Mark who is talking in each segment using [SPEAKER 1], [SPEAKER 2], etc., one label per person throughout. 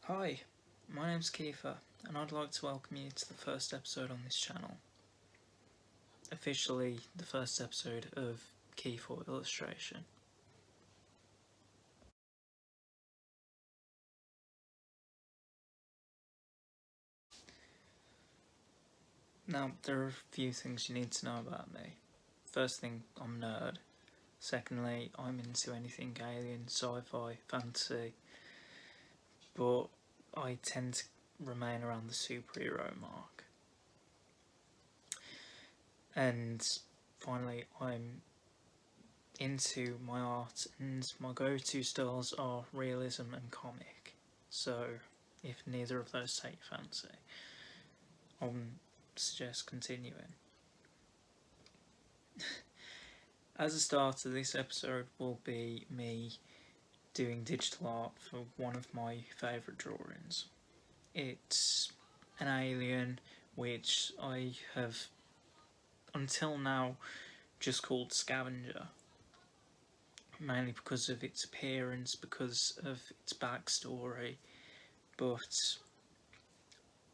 [SPEAKER 1] Hi, my name's Kiefer, and I'd like to welcome you to the first episode on this channel. Officially, the first episode of Kiefer Illustration. Now, there are a few things you need to know about me. First thing, I'm a nerd. Secondly, I'm into anything alien, sci-fi, fantasy, but I tend to remain around the superhero mark. And finally, I'm into my art, and my go-to styles are realism and comic. So, if neither of those take your fancy, I suggest continuing. As a starter, this episode will be me doing digital art for one of my favourite drawings. It's an alien which I have until now just called Scavenger, mainly because of its appearance, because of its backstory, but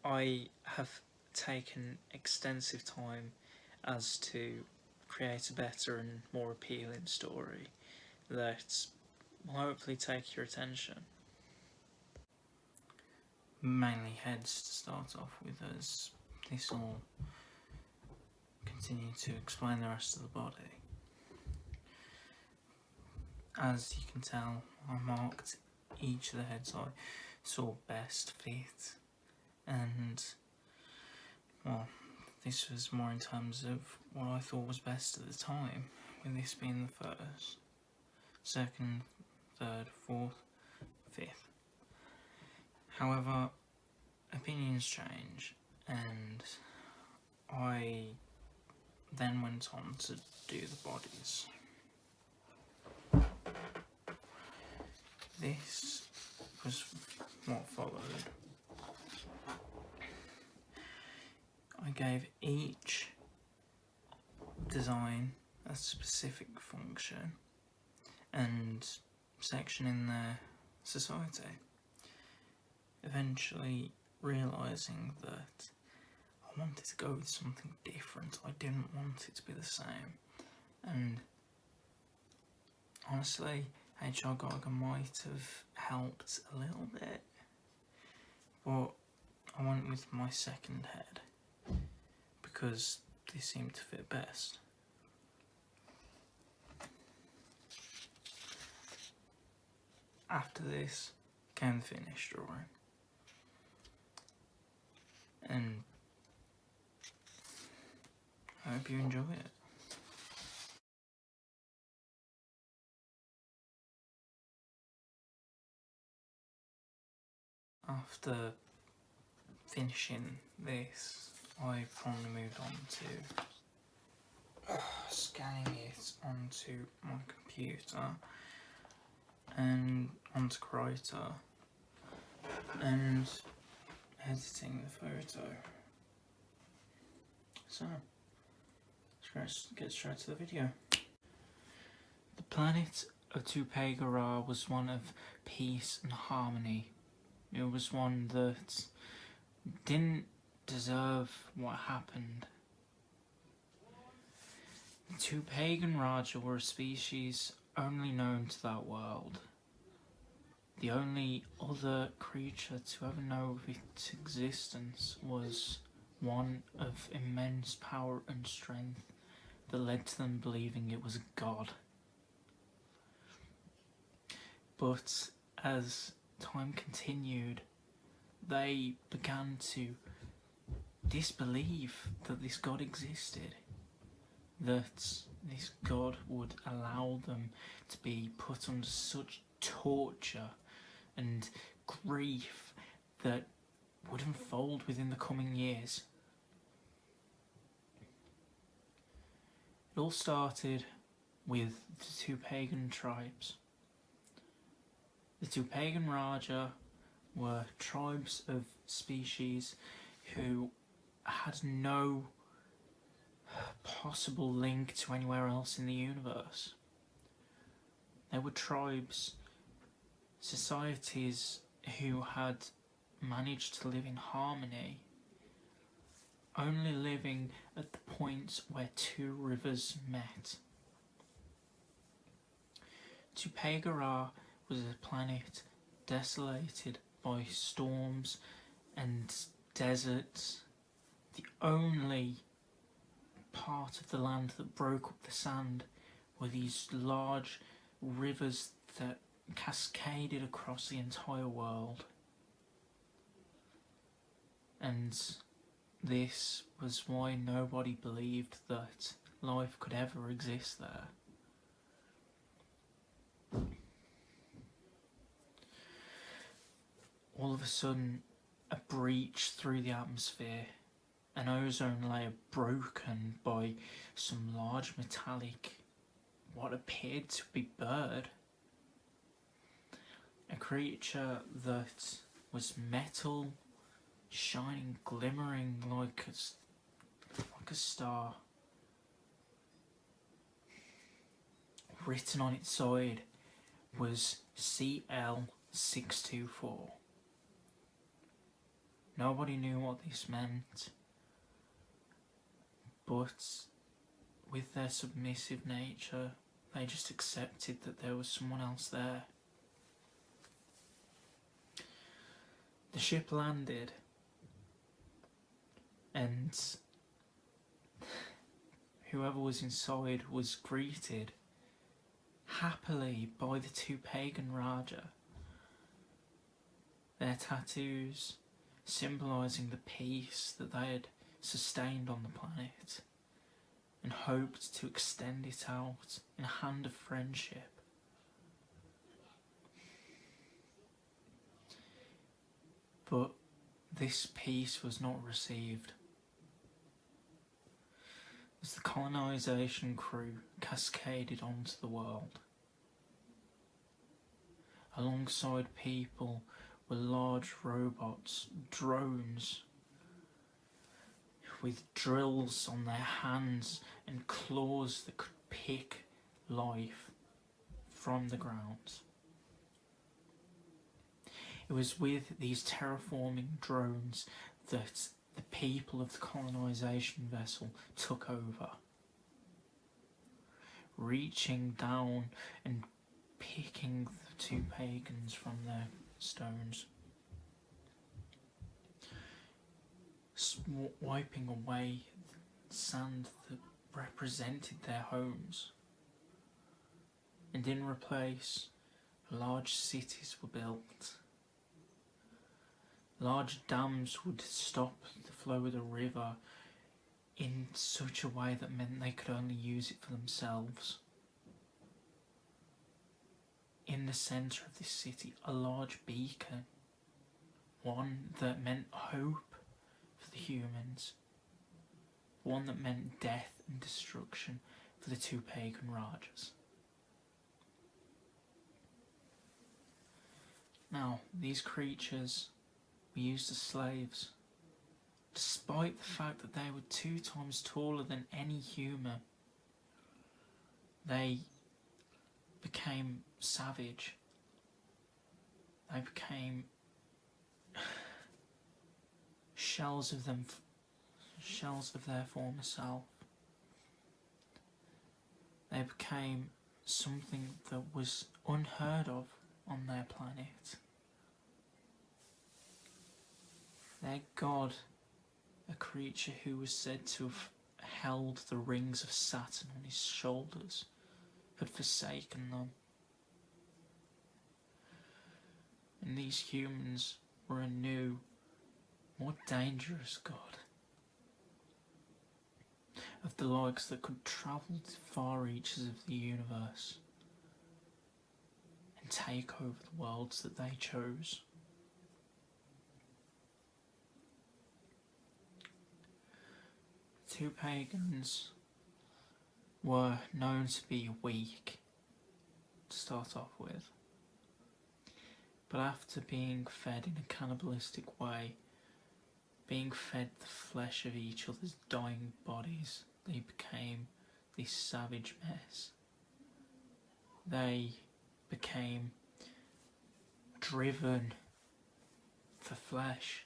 [SPEAKER 1] I have taken extensive time as to create a better and more appealing story that will hopefully take your attention. Mainly heads to start off with, as this will continue to explain the rest of the body. As you can tell, I marked each of the heads I saw best fit, and well, this was more in terms of what I thought was best at the time, with this being the first, second, third, fourth, fifth. However, opinions change, and I then went on to do the bodies. This was what followed. I gave each design a specific function and section in their society, eventually realising that I wanted to go with something different. I didn't want it to be the same, and honestly, HR Geiger might have helped a little bit, but I went with my second head because this seemed to fit best. After this came the finished drawing, and I hope you enjoy it. After finishing this, I probably moved on to scanning it onto my computer and onto krita and editing the photo. So, let's get straight to the video. The planet of Tupegara was one of peace and harmony. It was one that didn't deserve what happened. The Tupagan Raja were a species only known to that world. The only other creature to ever know of its existence was one of immense power and strength that led to them believing it was a god. But as time continued, they began to disbelieve that this god existed, that this god would allow them to be put under such torture and grief that would unfold within the coming years. It all started with the two pagan tribes. The two pagan Raja were tribes of species who had no possible link to anywhere else in the universe. They were tribes, societies who had managed to live in harmony, only living at the point where two rivers met. Tupegara was a planet desolated by storms and deserts. The only part of the land that broke up the sand were these large rivers that cascaded across the entire world. And this was why nobody believed that life could ever exist there. All of a sudden, a breach through the atmosphere, an ozone layer broken by some large metallic, what appeared to be bird. A creature that was metal, shining, glimmering like a star. Written on its side was CL624. Nobody knew what this meant, but with their submissive nature, they just accepted that there was someone else there. The ship landed, and whoever was inside was greeted happily by the two pagan Raja. Their tattoos symbolising the peace that they had sustained on the planet and hoped to extend it out in a hand of friendship. But this peace was not received, as the colonisation crew cascaded onto the world. Alongside people were large robots, drones, with drills on their hands and claws that could pick life from the ground. It was with these terraforming drones that the people of the colonisation vessel took over, reaching down and picking the two pagans from their stones, wiping away the sand that represented their homes, and in replace, large cities were built. Large dams would stop the flow of the river in such a way that meant they could only use it for themselves. In the centre of this city, a large beacon, one that meant hope for the humans, one that meant death and destruction for the two pagan Rajas. Now, these creatures were used as slaves, despite the fact that they were 2 times taller than any human. They became savage. They became shells of their former self. They became something that was unheard of on their planet. Their god, a creature who was said to have held the rings of Saturn on his shoulders, had forsaken them. And these humans were a new, more dangerous god, of the likes that could travel to far reaches of the universe and take over the worlds that they chose. Two pagans were known to be weak to start off with, but after being fed in a cannibalistic way, being fed the flesh of each other's dying bodies, they became this savage mess. They became driven for flesh,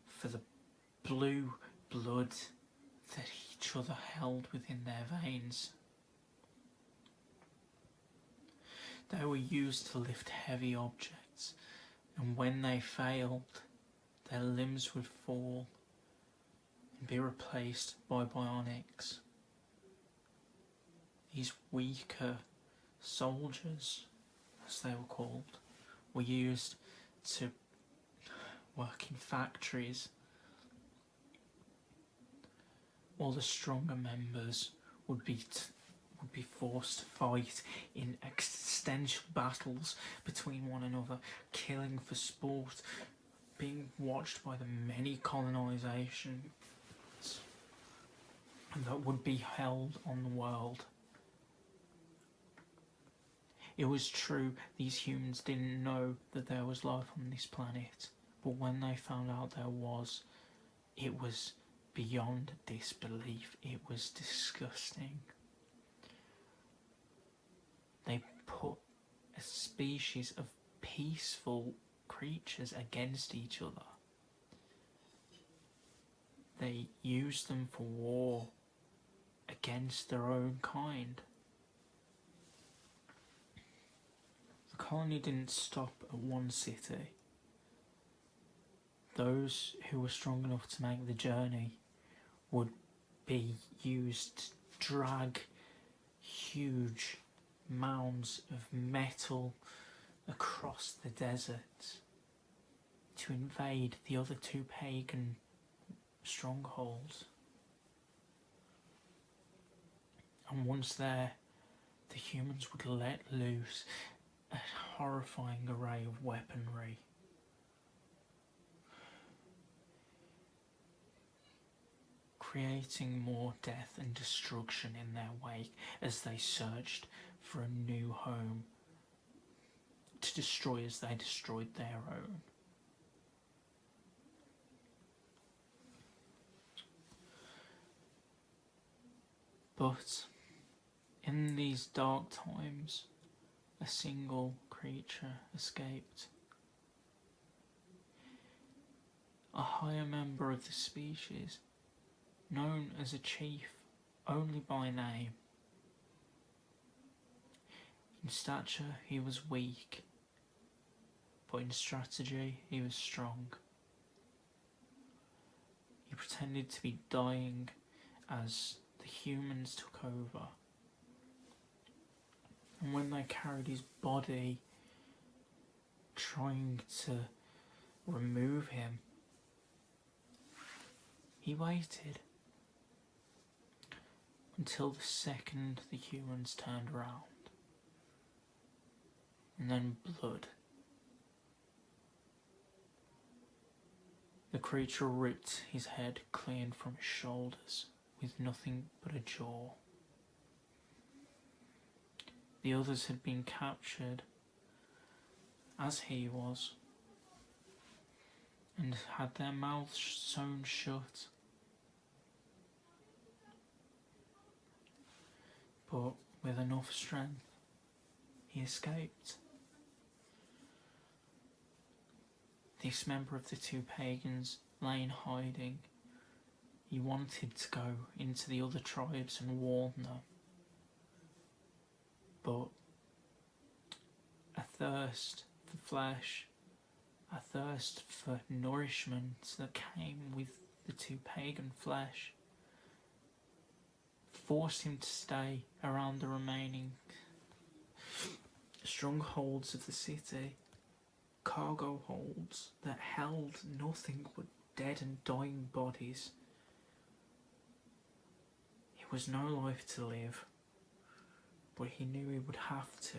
[SPEAKER 1] for the blue blood that each other held within their veins. They were used to lift heavy objects, and when they failed, their limbs would fall and be replaced by bionics. These weaker soldiers, as they were called, were used to work in factories, while the stronger members would be forced to fight in existential battles between one another, killing for sport, being watched by the many colonisations that would be held on the world. It was true, these humans didn't know that there was life on this planet, but when they found out there was, it was beyond disbelief. It was disgusting. They put a species of peaceful creatures against each other. They used them for war against their own kind. The colony didn't stop at one city. Those who were strong enough to make the journey would be used to drag huge mounds of metal across the desert to invade the other two pagan strongholds. And once there, the humans would let loose a horrifying array of weaponry. Creating more death and destruction in their wake as they searched for a new home to destroy as they destroyed their own. But in these dark times, a single creature escaped. A higher member of the species, known as a chief only by name. In stature he was weak, but in strategy he was strong. He pretended to be dying as the humans took over. And when they carried his body, trying to remove him, he waited until the second the humans turned around. And then blood. The creature ripped his head clean from his shoulders with nothing but a jaw. The others had been captured as he was and had their mouths sewn shut. But with enough strength, he escaped. This member of the two pagans lay in hiding. He wanted to go into the other tribes and warn them. But a thirst for flesh, a thirst for nourishment that came with the two pagan flesh, forced him to stay around the remaining strongholds of the city, cargo holds that held nothing but dead and dying bodies. It was no life to live, but he knew he would have to,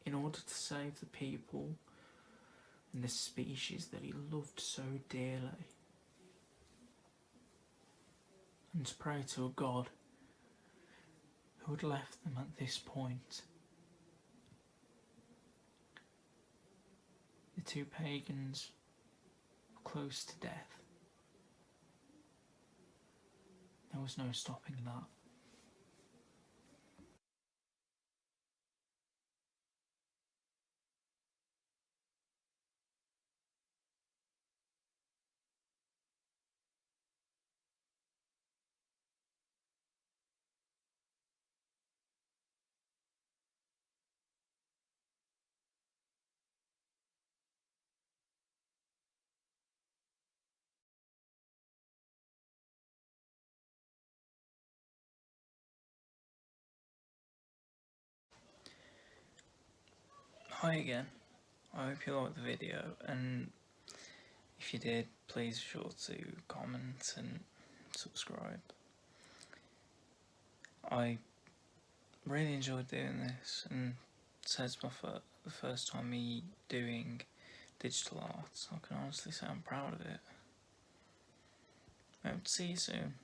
[SPEAKER 1] in order to save the people and the species that he loved so dearly, and to pray to a God who had left them at this point. The two pagans were close to death. There was no stopping that. hi again. I hope you liked the video, and if you did, please be sure to comment and subscribe. I really enjoyed doing this, and so it's the first time me doing digital art. I can honestly say I'm proud of it. I hope to see you soon.